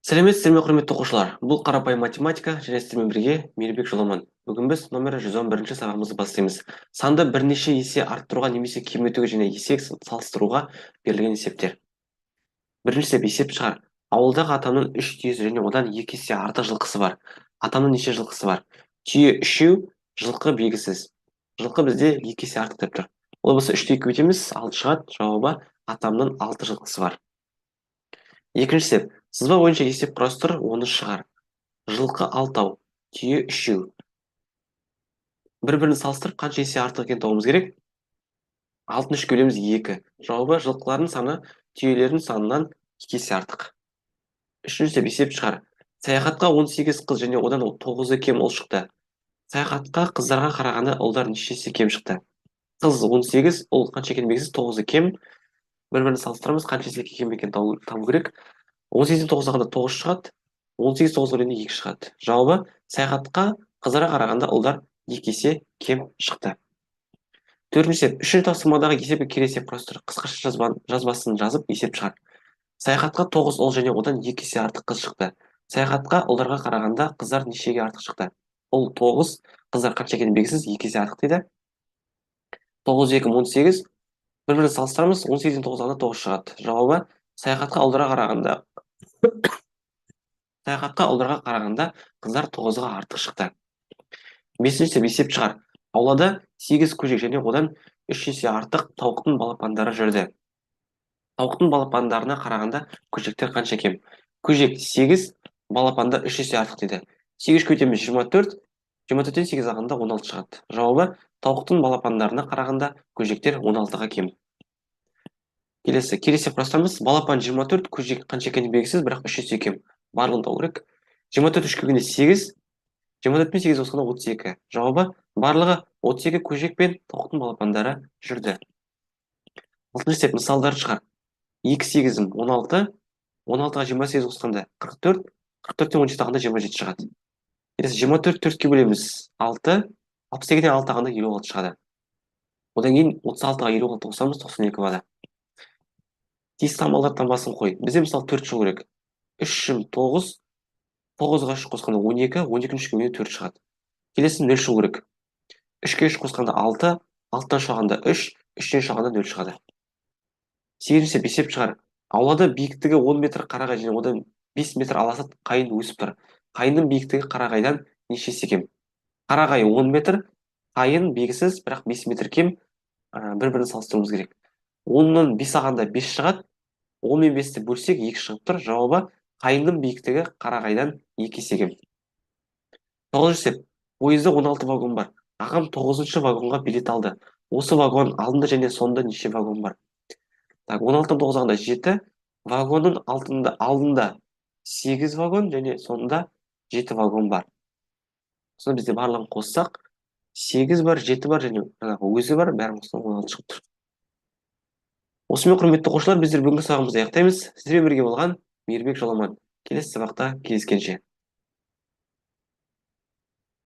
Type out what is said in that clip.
Сәлеметсіздер ме, құрметті оқушылар? Бұл қарапайым математика және сіздермен бірге Мейірбек Жоламан. Бүгін біз номері 111-ші сабағымызды бастаймыз. Санды бірнеше есе арттыруға немесе кемітуге және есеп салыстыруға берілген есептер. Бірінші есеп шығар. Ауылдағы атамның 3 түйесі және одан 2 есе артық жылқысы бар. Атамның неше жылқысы бар? Түйе 3, жылқы белгісіз. Жылқы бізде 2 есе артық деп тұр. Ол болса 3-ті 2 өтеміз, 6 шығады. Жауабы атамның 6 жылқысы бар. Екінші сызба бойынша есеп құрастыр, оны шығар. Жылқы 6, түйе 3. Бір-бірін салыстырып, қанша есе артық екенін табуымыз керек? 6-ны 3-ке бөлеміз 2. Жауабы жылқылардың саны түйелердің санынан 2 есе артық. Үшінші есеп шығар. Саяхатқа 18 қыз және одан 9 кем ұл шықты. Саяхатқа қыздарға қарағанда ұлдар нешесі кем шықты? Қыз 18, ұл қанша екені белгісіз, 9 кем. Бір-бірін салыстырамыз, қанша есе кем екенін табу керек. 18-ден 9 алғанда 9 шығады. 18 9-ға бөлгенде 2 шығады. Жауабы саяхатқа қыздарға қарағанда ұлдар 2 есе кем шықты. Төртінші есеп. Үшінші тапсырмадағы есепке кері есеп құрастыр. Қысқаша жазбасын жазып есеп шығар. Саяхатқа 9 ұл және одан 2 есе артық қыз шықты. Саяхатқа ұлдарға қарағанда қыздар нешеге артық шықты? Ұл 9, қыздар қанша екені белгісіз, 2 есе артық дейді. 9 2 18. Бір-бірін салыстырамыз, 18-ден 9 алғанда 9 шығады. Жауабы саяхатқа ұлдарға қарағанда қыздар 9-ға артық шықты. Бесінші есеп шығар. Аулада 8 көжек және одан 3 есе артық тауықтың балапандары жүрді. Тауықтың балапандарына қарағанда көжектер қанша кем? Көжек 8, балапанда 3 есе артық дейді. 8 көтеміз 24, 24-тен 8 алғанда 16 шығады. Жауабы тауықтың балапандарына қарағанда көжектер 16-ға кем. Келесі құрастырамыз. Балапан 24, көжек қанша екені белгісіз, бірақ 3 есе кем. Барлығын табу керек. 24 3 келгенде 8, 24 пен 8 қосқанда 32. Жауабы барлығы 32 көжек пен тауықтың балапандары жүрді. Алтыншы есеп мысалдар шығар. 2 8-ім 16, 16-ға 28 қосқанда 44, 44-тен 17 алғанда 27 шығады. Келесі 24 4-ке бөлеміз 6, 62-ден 6 алғанда 56 шығады. Одан кейін 36-ға 56 қосамыз 92 болады. Тиісті амалдар таңбасын қой. Бізде мысалы 4 шығу керек. 3-ім 9, 9-ға 3 қосқанда 12, 12-ні 3-ке бөлгенде 4 шығады. Келесі 0 шығу керек. 3-ке 3 қосқанда 6, 6-тан шығарғанда 3, 3-тен шығарғанда 0 шығады. Сегізінші есеп шығар. Аулада биіктігі 10 метр қарағай және одан 5 метр аласа қайын өсіп тұр. Қайынның биіктігі қарағайдан неше есе кем? Қарағай 10 метр, қайын белгісіз, бірақ 5 метр кем. Бір-бірін салыстыруымыз керек. 10-нан 5 алғанда 5 шығады. 10 мен 5-ті бөлсек 2 шығып тұр. Жауабы қайынның биіктігі қарағайдан 2 есе кем. 9-шы есеп. Пойызда 16 вагон бар. Ағам 9-шы вагонға билет алды. Осы вагон алдында және соңында неше вагон бар? 16-тан 9 алғанда 7, вагонның алдында 8 вагон және соңында 7 вагон бар. Соны бізде барлығын қоссақ, 8 бар, 7 бар және өзі бар, бәрін қоссақ 16 шығып тұр. Осымен құрметті оқушылар, біздер бүгінгі сабағымызды аяқтаймыз. Сіздермен бірге болған Мейірбек Жоламан. Келесі сабақта кездескенше.